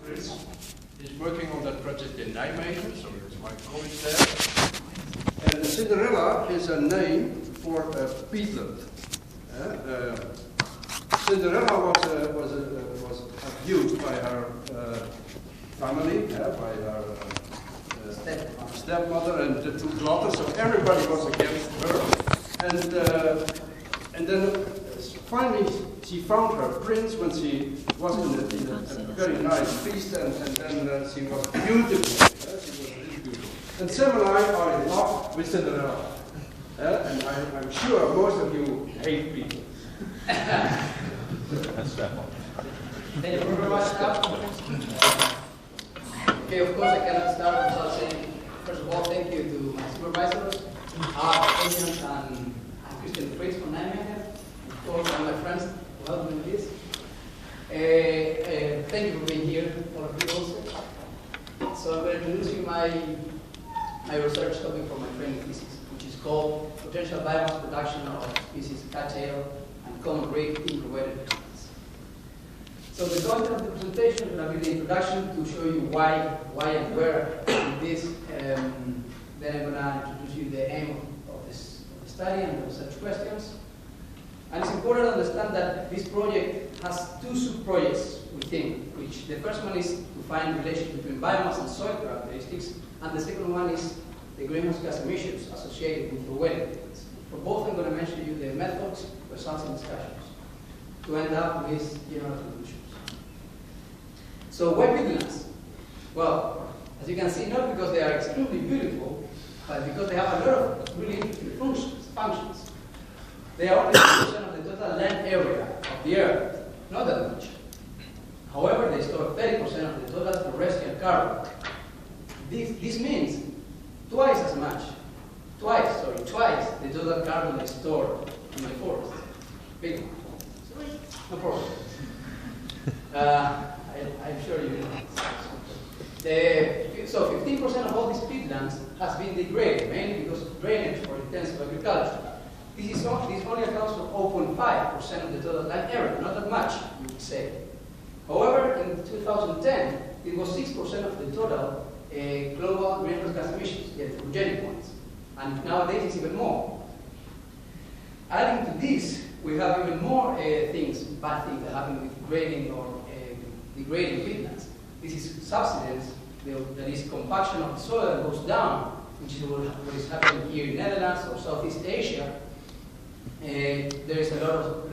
Chris is working on that project in Nijmegen, so it's my colleague there. And Cinderella is a name for a peatland. Cinderella was abused by her family, by her stepmother and the two daughters, so everybody was against her. And then finally she found her prince when she was in a very nice feast, and then she was beautiful. She was really beautiful. And Sam and I are in love with Cinderella. And I'm sure most of you hate people. That's that one. Thank you very much. Okay, of course I cannot start without saying, first of all, thank you to my supervisors, agents, and Christian Fritz from Nijmegen, of course, and my friends who helped me with this. Thank you for being here, all of you also. So I'm going to introduce you my research topic for my training thesis, which is called Potential Biomass Production of Species Cattail and Common in rewetted peatlands. So the content of the presentation is going to be the introduction to show you why and where in this. Then I'm going to introduce you the aim of the study and the research questions. And it's important to understand that this project has two sub-projects within, which the first one is to find relations between biomass and soil characteristics, and the second one is the greenhouse gas emissions associated with rewetted peatlands. For both, I'm going to mention you the methods, results, and discussions to end up with general conclusions. So why peatlands? Well, as you can see, not because they are extremely beautiful, but because they have a lot of really interesting functions. They are only 2% of the total land area of the Earth, not that much. However, they store 30% of the total terrestrial carbon. This means twice the total carbon they store in the forest. Big one. No problem. I'm sure you know. So 15% of all these peatlands has been degraded, mainly because of drainage or intensive agriculture. This only accounts for 0.5% of the total land area, not that much, you would say. However, in 2010, it was 6% of the total global greenhouse gas emissions, the anthropogenic ones. And nowadays it's even more. Adding to this, we have even more bad things that happen with degrading or degrading peatlands. This is subsidence, that is compaction of the soil that goes down, which is what is happening here in Netherlands or Southeast Asia. There is a lot of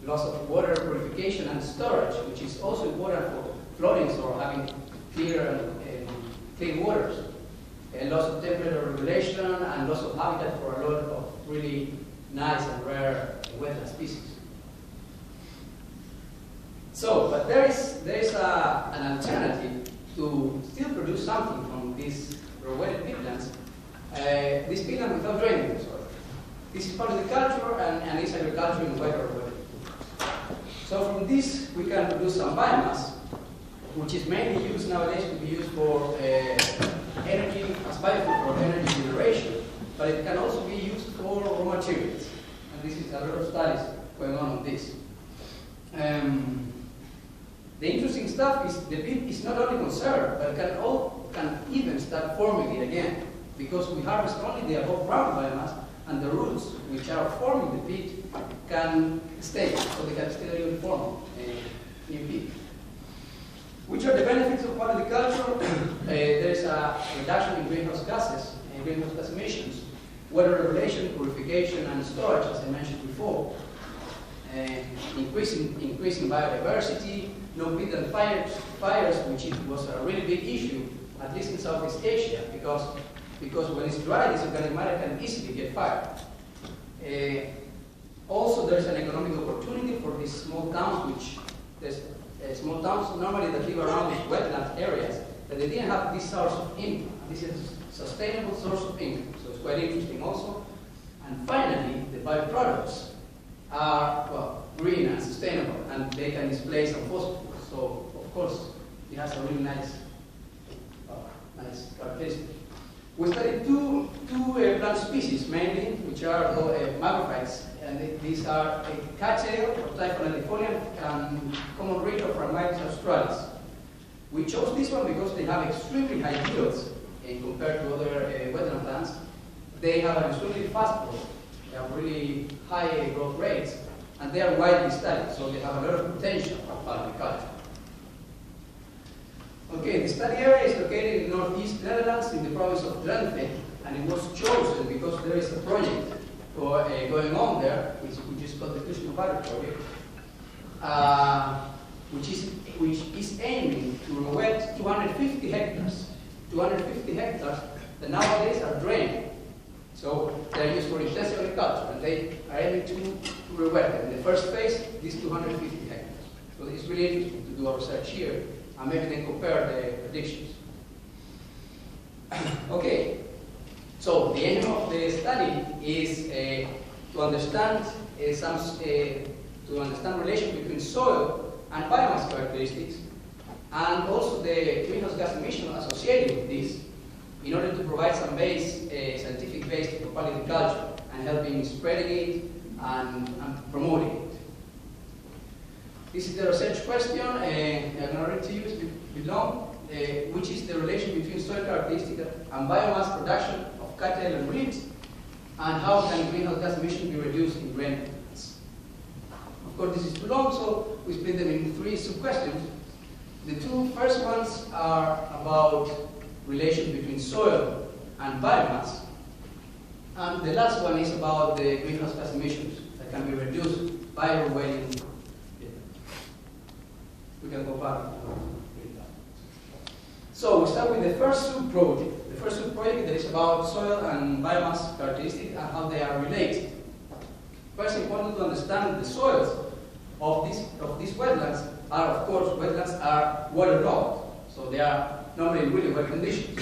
loss of water purification and storage, which is also important for floodings or having clear and clean waters. Loss of temperature regulation and loss of habitat for a lot of really nice and rare wetland species. So, but there is an alternative to still produce something from these rewetted peatlands. This peatland without draining the soil. This is Paludiculture and it's agriculture in wet or rewetted. So from this we can produce some biomass, which is mainly used nowadays to be used for energy as biofuel for energy generation, but it can also be used for raw materials. And this is a lot of studies going on this. The interesting stuff is the peat is not only conserved, but can even start forming it again, because we harvest only the above ground biomass, and the roots which are forming the peat can stay, so they can still even form new peat. Which are the benefits of Paludiculture? There's a reduction in greenhouse gases and greenhouse gas emissions, water regulation, purification, and storage, as I mentioned before. Increasing biodiversity, no peatland fires, which was a really big issue, at least in Southeast Asia, because when it's dry, this organic matter can easily get fired. Also, there's an economic opportunity for these small towns, which there's small towns normally that live around wetland areas, that they didn't have this source of income. This is a sustainable source of income, so it's quite interesting also. And finally, the byproducts are, well, green and sustainable, and they can displace some fossil fuels. So, of course, it has a really nice characteristic. We studied two plant species mainly, which are macrophytes and these are a cattail or Typhonelifolium and common rate of Rhamnosus australis. We chose this one because they have extremely high yields compared to other wetland plants. They have an extremely fast growth. They have really high growth rates, and they are widely studied, so they have a lot of potential for paludiculture. Okay, the study area is located in northeast Netherlands in the province of Drenthe, and it was chosen because there is a project going on there, which is called the Cluster project, which is aiming to rewet 250 hectares. 250 hectares that nowadays are drained. So they are used for intensive agriculture, and they are aiming to rewet them. In the first phase, these 250 hectares. So it's really interesting to do our research here, and maybe then compare the predictions. Okay, so the aim of the study is to understand relation between soil and biomass characteristics, and also the greenhouse gas emission associated with this, in order to provide some scientific base for paludiculture and helping spreading it and promoting it. This is the research question. I'm going to read to you below, which is the relation between soil characteristics and biomass production of cattail and reeds, and how can greenhouse gas emission be reduced in grain plants. Of course, this is too long, so we split them in 3 sub-questions. The 2 first ones are about relation between soil and biomass, and the last one is about the greenhouse gas emissions that can be reduced by rewetting. We can go back. So we start with the first sub-project. The first sub-project that is about soil and biomass characteristics and how they are related. First, important to understand the soils of these wetlands are, of course, wetlands are waterlogged, so they are normally in really wet conditions.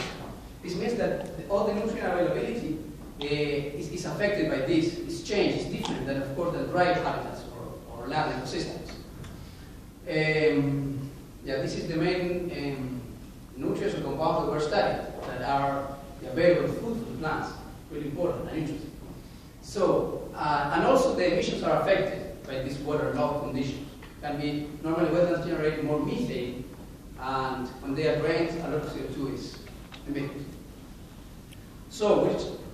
This means that all the nutrient availability is affected by this. It's changed, it's different than, of course, the dry habitats or land ecosystems. This is the main nutrients or compounds that were studied that are the available food for the plants. Really important and interesting. So, and also the emissions are affected by these waterlogged conditions. Can be normally wetlands generate more methane, and when they are drained, a lot of CO2 is emitted. So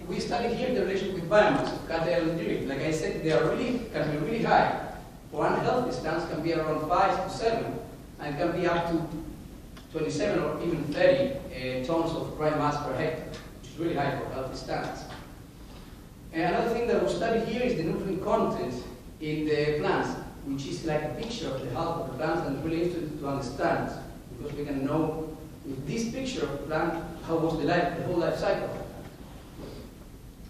we study here the relation with biomass of cattail and reed. Like I said, they are can be really high. For unhealthy stands can be around 5 to 7, and can be up to 27 or even 30 tons of dry mass per hectare, which is really high for healthy stands. And another thing that we study here is the nutrient content in the plants, which is like a picture of the health of the plants, and really interesting to understand, because we can know with this picture of the plant how was the whole life cycle of the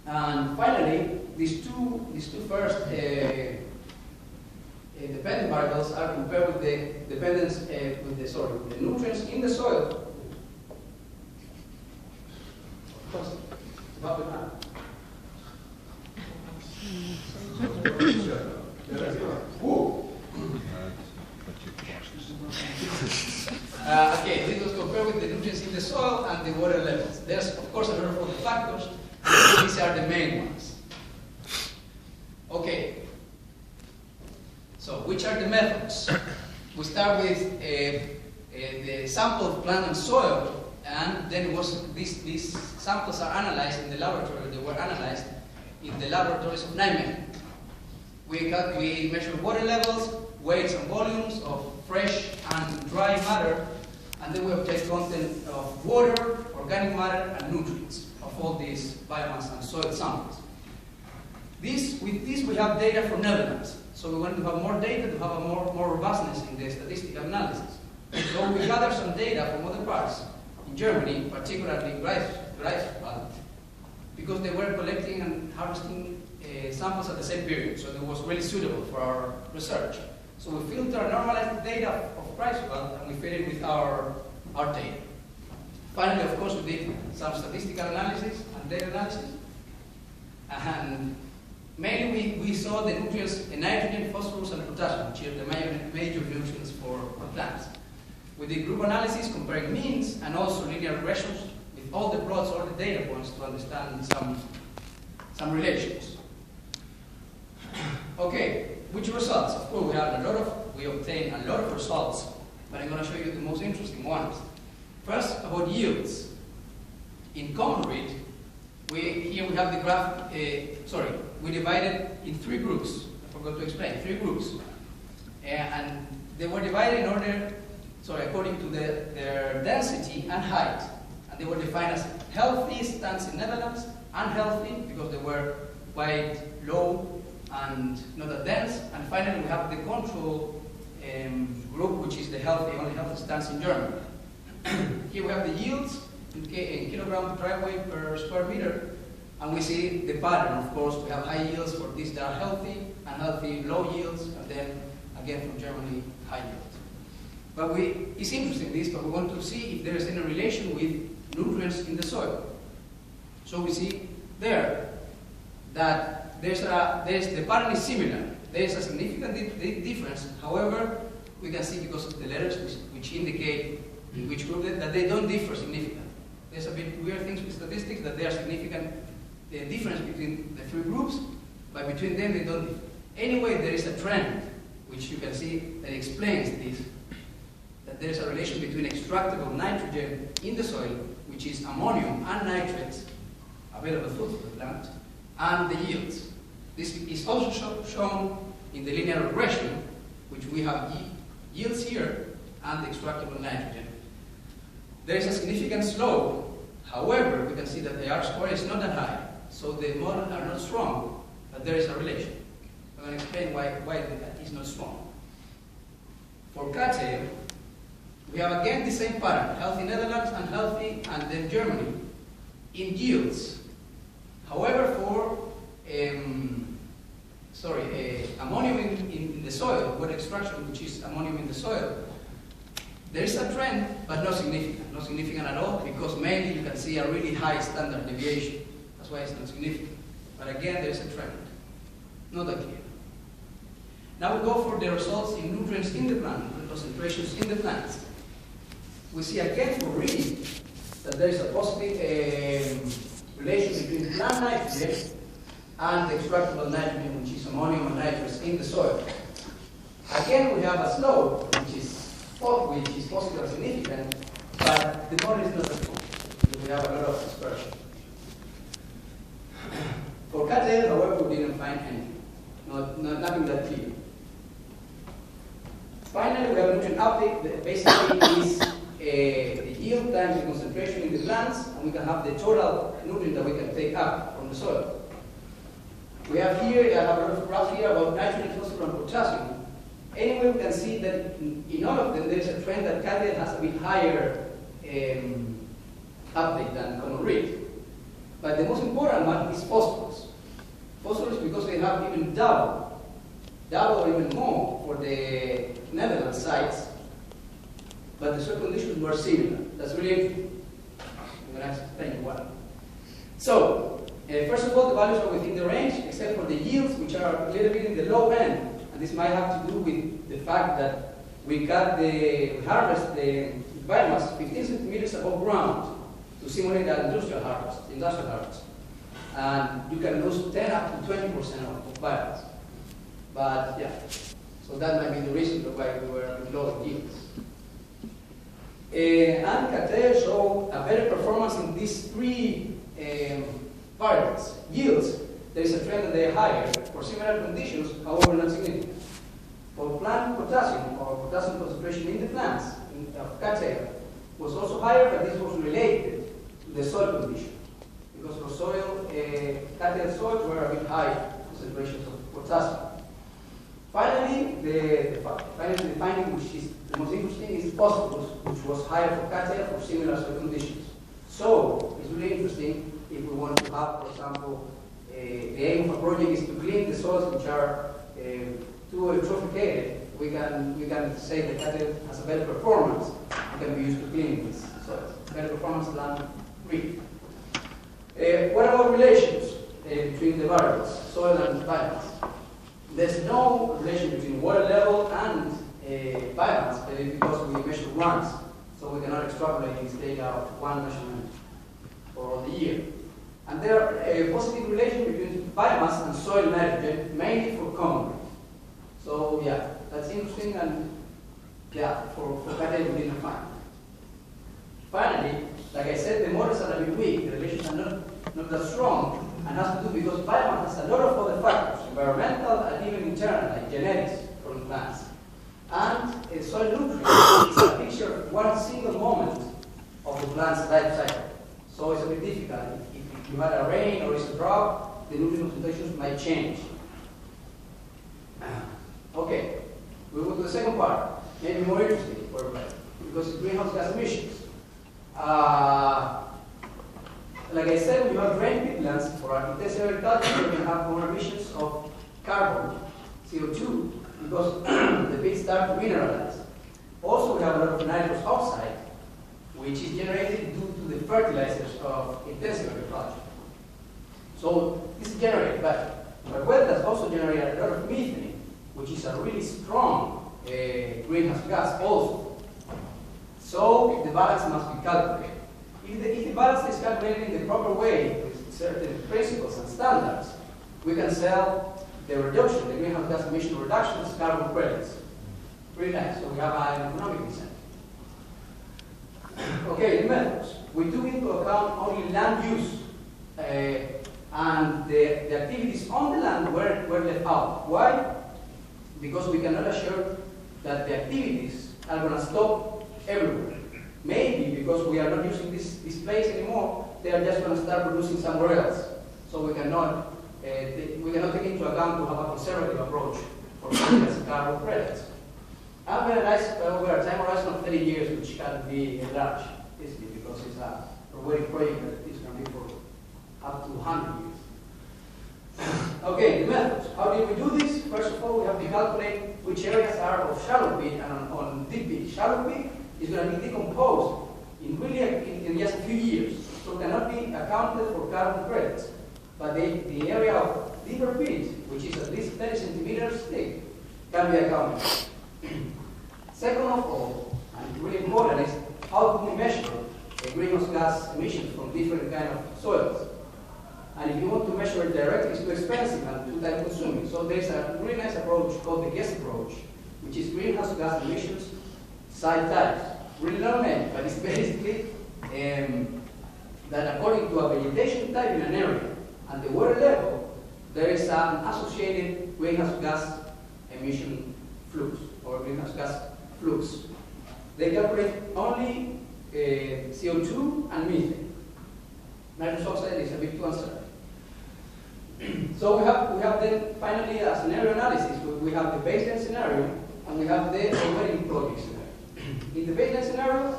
plant. And finally, these two first dependent variables are compared with the dependence with the nutrients in the soil. Okay, this was compared with the nutrients in the soil and the water levels. There's, of course, a lot of other factors, but these are the main ones. Okay, so which are the methods? We start with the sample of plant and soil, and then these samples are analyzed in the laboratory. They were analyzed in the laboratories of Nijmegen. We measure water levels, weights and volumes of fresh and dry matter, and then we obtain content of water, organic matter, and nutrients of all these biomass and soil samples. With this we have data from Netherlands, so we want to have more data to have a more robustness in the statistical analysis. So we gather some data from other parts, in Germany, particularly Greifswald, because they were collecting and harvesting samples at the same period, so it was really suitable for our research. So we filter and normalize the data of Greifswald, and we fit it with our data. Finally, of course, we did some statistical analysis and data analysis, and mainly we saw the nutrients nitrogen, phosphorus, and potassium, which are the major nutrients for plants. We did group analysis comparing means and also linear regressions with all the plots, all the data points to understand some relations. Okay, which results? Of course, we obtain a lot of results, but I'm going to show you the most interesting ones. First, about yields. In common reed, here we have the graph, we divided in 3 groups. I forgot to explain, 3 groups. And they were divided in order, according to their density and height. And they were defined as healthy stands in Netherlands, unhealthy because they were quite low and not that dense. And finally, we have the control group, which is the only healthy stands in Germany. Here we have the yields in kilogram driveway per square meter, and we see the pattern. Of course, we have high yields for these that are healthy, unhealthy, low yields, and then again from Germany, high yields. But it's interesting this, but we want to see if there is any relation with nutrients in the soil. So we see there that the pattern is similar. There is a significant difference. However, we can see because of the letters which indicate in which group that they don't differ significantly. There's a bit weird things with statistics that there are significant difference between the 3 groups, but between them they don't differ. Anyway, there is a trend which you can see that explains this, that there is a relation between extractable nitrogen in the soil, which is ammonium and nitrates, available food for the plant, and the yields. This is also shown in the linear regression, which we have yields here and the extractable nitrogen. There is a significant slope. However, we can see that the R-square is not that high, so the models are not strong, but there is a relation. I'm going to explain why that is not strong. For Cattail, we have again the same pattern, healthy Netherlands, unhealthy, and then Germany, in yields. However, for ammonium in the soil, water extraction, which is ammonium in the soil, there is a trend, but not significant at all, because mainly you can see a really high standard deviation. That's why it's not significant. But again, there is a trend. Not that clear. Now we go for the results in nutrients in the plant, the concentrations in the plants. We see again for reed that there is a positive relation between plant nitrogen and the extractable nitrogen, which is ammonium and nitrates in the soil. Again, we have a slope which is positive or significant, but the model is not as strong. We have a lot of dispersion. For Cattail, however, we didn't find anything. Nothing that clear. Finally, we have a nutrient uptake that basically is the yield times the concentration in the plants, and we can have the total nutrient that we can take up from the soil. We have here, I have a lot of graphs here about nitrogen, phosphorus, and potassium. Anyway, we can see that in all of them there is a trend that Cattail has a bit higher uptake than common reed. But the most important one is phosphorus. Phosphorus because they have even double or even more for the Netherlands sites, but the soil conditions were similar. That's really interesting. I'm going to explain you why. So, first of all, the values are within the range, except for the yields, which are a little bit in the low end. And this might have to do with the fact that we harvest the biomass 15 centimeters above ground to simulate that industrial harvest. And you can lose 10 up to 20% of biomass. But yeah, so that might be the reason why we were with lower yields. And Cattail show a better performance in these 3 variables. Yields, there is a trend that they are higher for similar conditions, however not significant. For plant potassium, or potassium concentration in the plants of Cattail, was also higher, but this was related to the soil condition. Because for soil, Cattail soils were a bit high concentrations of potassium. Finally, the finding which is the most interesting is phosphorus, which was higher for Cattail for similar soil conditions. So, it's really interesting if we want to have, for example, the aim of a project is to clean the soils which are too eutrophicated. We can say that Cattail has a better performance and can be used to clean these soils. Better performance than reed. What about relations between the variables, soil and biomass? There's no relation between water level and biomass because we measure once, so we cannot extrapolate this data of one measurement for the year. And there are a positive relation between biomass and soil nitrogen, mainly for common. So yeah, that's interesting, and yeah, for Cattail we didn't find. Finally, like I said, the models are a bit weak, the relations are not that strong, and has to do because biomass has a lot of other factors, environmental and even internal, like genetics from the plants. And soil nutrients is a picture of one single moment of the plant's life cycle. So it's a bit difficult. If you had a rain or it's a drought, the nutrient concentrations might change. Okay, we go to the second part, maybe more interesting for everybody, because it's greenhouse gas emissions. Like I said, when you have drained peatlands for intensive agriculture, you can have more emissions of carbon, CO2, because the peats start to mineralize. Also, we have a lot of nitrous oxide, which is generated due to the fertilizers of intensive agriculture. So this is generated, but wetlands also generate a lot of methane, which is a really strong greenhouse gas also. So the balance must be calculated. If the balance is calculated in the proper way, with certain principles and standards, we can sell the reduction, the greenhouse gas emission reduction as carbon credits. Really nice. So we have an economic incentive. Okay, the methods. We took into account only land use, and the activities on the land were left out. Why? Because we cannot assure that the activities are going to stop everywhere. Maybe because we are not using this place anymore, they are just going to start producing somewhere else. So we cannot take into account to have a conservative approach for carbon credits. And we are a time horizon of 30 years, which can be enlarged, easily, because it's a rewetted project that is going to be for up to 100 years. Okay, the methods. How did we do this? First of all, we have to calculate which areas are of shallow peat and on deep peat. Shallow peat is going to be decomposed in just a few years, so cannot be accounted for carbon credits. But the area of deeper peat, which is at least 30 centimeters thick, can be accounted. Second of all, and really important, is how do we measure the greenhouse gas emissions from different kind of soils. And if you want to measure it directly, it's too expensive and too time consuming. So there's a really nice approach called the GUESS approach, which is greenhouse gas emissions site types. Really long name, but it's basically that according to a vegetation type in an area and the water level, there is an associated greenhouse gas emission flux or greenhouse gas flux. They calculate only CO2 and methane. Nitrous oxide is a bit too uncertain. So we have then finally a scenario analysis. We have the baseline scenario and we have the rewetting project scenario. In the baseline scenario,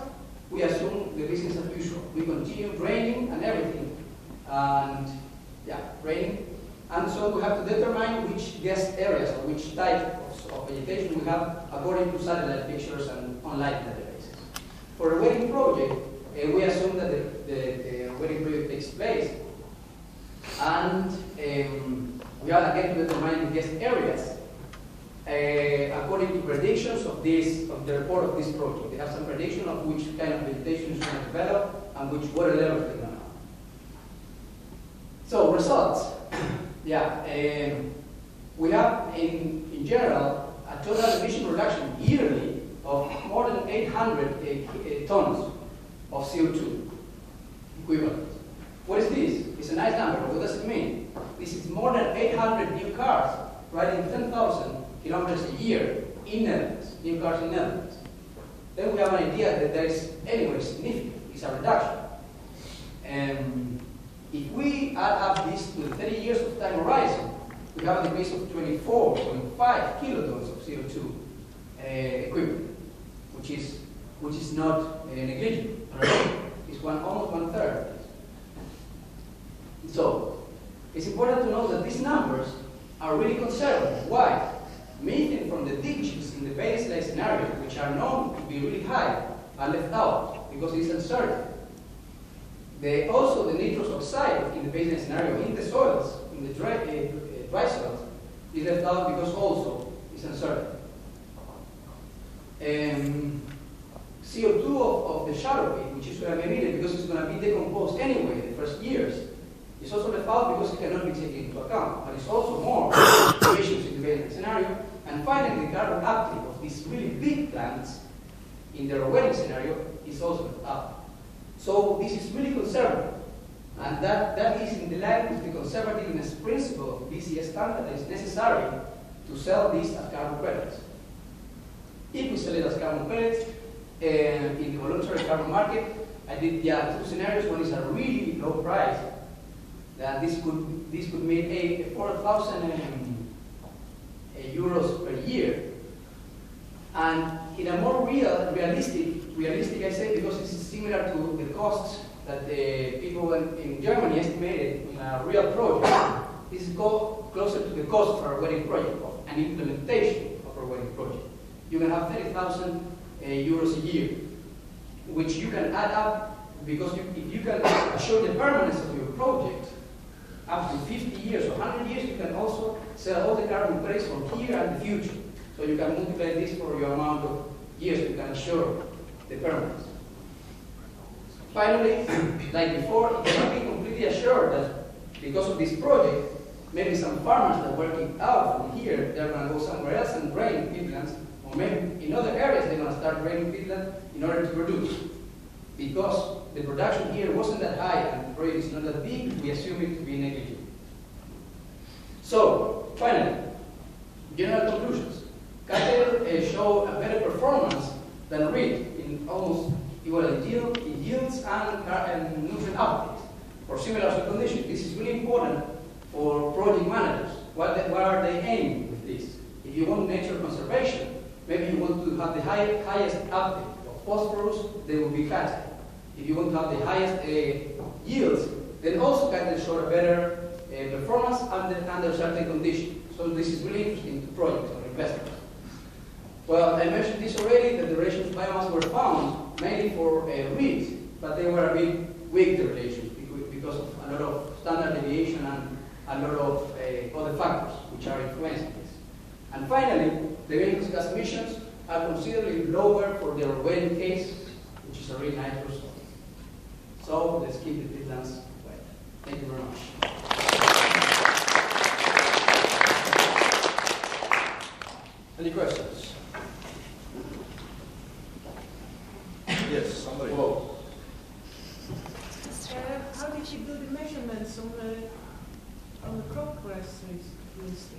we assume the business as usual. We continue draining and everything, and yeah, draining. And so we have to determine which guest areas or which type of vegetation we have according to satellite pictures and online databases. For a rewetting project, we assume that the rewetting project takes place, and we are again to determine the guest areas according to predictions of the report of this project. They have some prediction of which kind of vegetation is going to develop and which water levels they're going to have. So results. Yeah, we have in general a total emission reduction yearly of more than 800 tons of CO2 equivalent. What is this? It's a nice number, but what does it mean? This is more than 800 new cars riding 10,000 kilometers a year in Netherlands, new cars in Netherlands. Then we have an idea that there is anyway significant, it's a reduction. If we add up this to the 30 years of time horizon, we have a decrease of 24.5 kilotons of CO2 equivalent, which is not negligible. It's almost 1/3. So it's important to know that these numbers are really conservative. Why? Methane from the ditches in the baseline scenario, which are known to be really high, are left out because it's uncertain. Also, the nitrous oxide in the baseline scenario in the soils, in the dry soils, is left out because also it's uncertain. CO2 of the shallow peat, which is going to be emitted because it's going to be decomposed anyway in the first years, It's also left out because it cannot be taken into account, but it's also more situations in the Bayesian scenario. And finally, the carbon uptake of these really big plants in the rewetted scenario is also left out. So this is really conservative. And that is in the line with the conservativeness principle of BCS standard that is necessary to sell these as carbon credits. If we sell it as carbon credits in the voluntary carbon market, I did two scenarios. One is a really low price. That this could mean 4,000 euros per year. And in a more realistic I say, because this is similar to the costs that the people in Germany estimated in a real project. This is closer to the cost of a rewetting project, of an implementation of a rewetting project. You can have 30,000 euros a year, which you can add up, because if you can assure the permanence of your project up to 50 years or 100 years, you can also sell all the carbon credits from here and the future. So you can multiply this for your amount of years you can assure the permanence. Finally, like before, you cannot be completely assured that because of this project, maybe some farmers that are working out from here, they're going to go somewhere else and drain peatlands, or maybe in other areas they're going to start draining peatland in order to produce. Because the production here wasn't that high and the project is not that big, we assume it to be negligible. So, finally, general conclusions. Cattail show a better performance than reed in almost equal yields and nutrient uptake for similar soil conditions. This is really important for project managers. What are they aiming with this? If you want nature conservation, maybe you want to have the highest uptake of phosphorus, they will be Cattail. If you want to have the highest yields, then also Cattail show a better performance under certain conditions. So this is really interesting to projects or investors. Well, I mentioned this already, that the relations of biomass were found mainly for reeds, but they were a bit weak, the relations, because of a lot of standard deviation and a lot of other factors which are influencing this. And finally, the greenhouse gas emissions are considerably lower for the rewetting case, which is a really nice result. So let's keep the peatlands wet. Thank you very much. Any questions? Yes, somebody. Whoa. How did you do the measurements on the crop listings?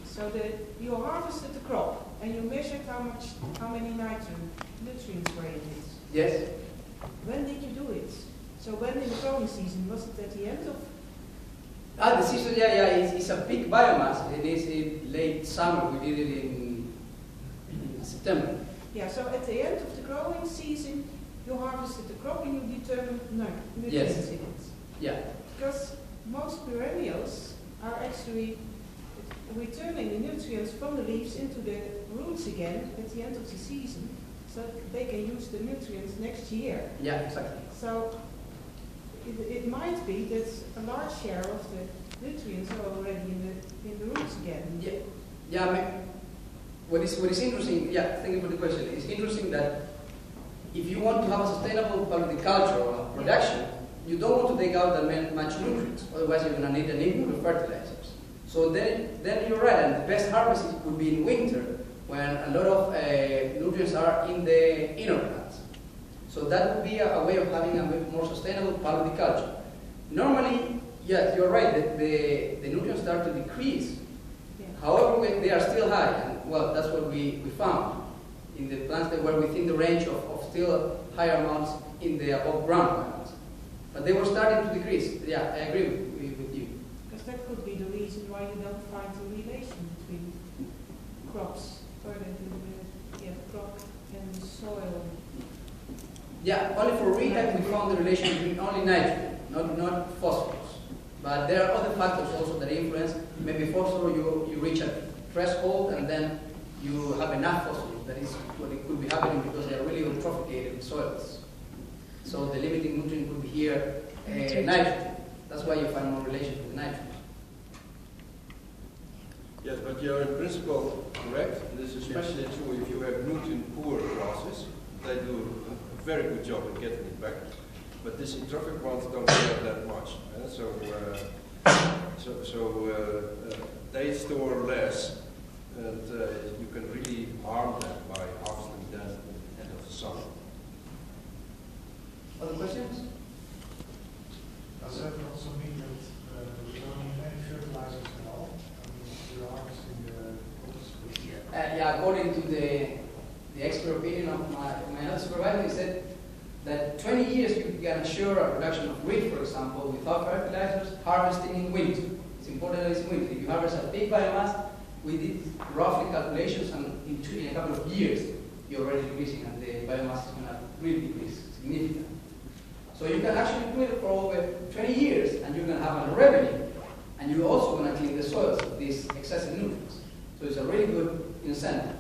So that you harvested the crop and you measured how many nutrients were in it? Yes. When did you do it? So when in the growing season? Was it at the end of? The season, it's a big biomass. It is in late summer. We did it in September. Yeah, so at the end of the growing season, you harvested the crop and you determined nutrients Yes. in it. Yeah. Because most perennials are actually returning the nutrients from the leaves into the roots again at the end of the season, so they can use the nutrients next year. Yeah, exactly. So it might be that a large share of the nutrients are already in the roots again. Yeah. What is interesting? Yeah, thank you for the question. It's interesting that if you want to have a sustainable paludiculture or production, you don't want to take out that much nutrients. Otherwise, you're going to need an input of fertilizers. So then you're right, and the best harvest would be in winter, when a lot of nutrients are in the inner plants. So that would be a way of having a more sustainable paludiculture. Normally, yes, you're right, the nutrients start to decrease. Yeah. However, they are still high, and well, that's what we found in the plants that were within the range of still higher amounts in the above ground biomass. But they were starting to decrease. Yeah, I agree with you. Because that could be the reason why you don't find a relation between crops, according to the crop and the soil. Yeah, only for rehab we found the relation between only nitrogen, not phosphorus. But there are other factors also that influence. Maybe phosphorus, you reach a threshold and then you have enough phosphorus. That is what it could be happening because they are really eutrophicated soils. So the limiting nutrient could be here nitrogen. That's why you find more relation with nitrogen. Yes, but you're in principle correct. This is especially true if you have nutrient-poor grasses. They do a very good job at getting it back. But these eutrophic ones don't get that much. So They store less, and you can really harm them by harvesting them at the end of the summer. Other questions? Does that also mean that we don't need any fertilizers at all? I mean, you're harvesting the crops. Yeah, according to the expert opinion of my health supervisor, he said that 20 years you can assure a production of wheat, for example, without fertilizers, harvesting in winter. It's important that it's in winter. If you harvest a big biomass, we did roughly calculations, and in a couple of years, you're already decreasing, and the biomass is going to really decrease significantly. So you can actually do it for over 20 years, and you're going to have a revenue, and you're also going to clean the soils of these excessive nutrients. So it's a really good incentive.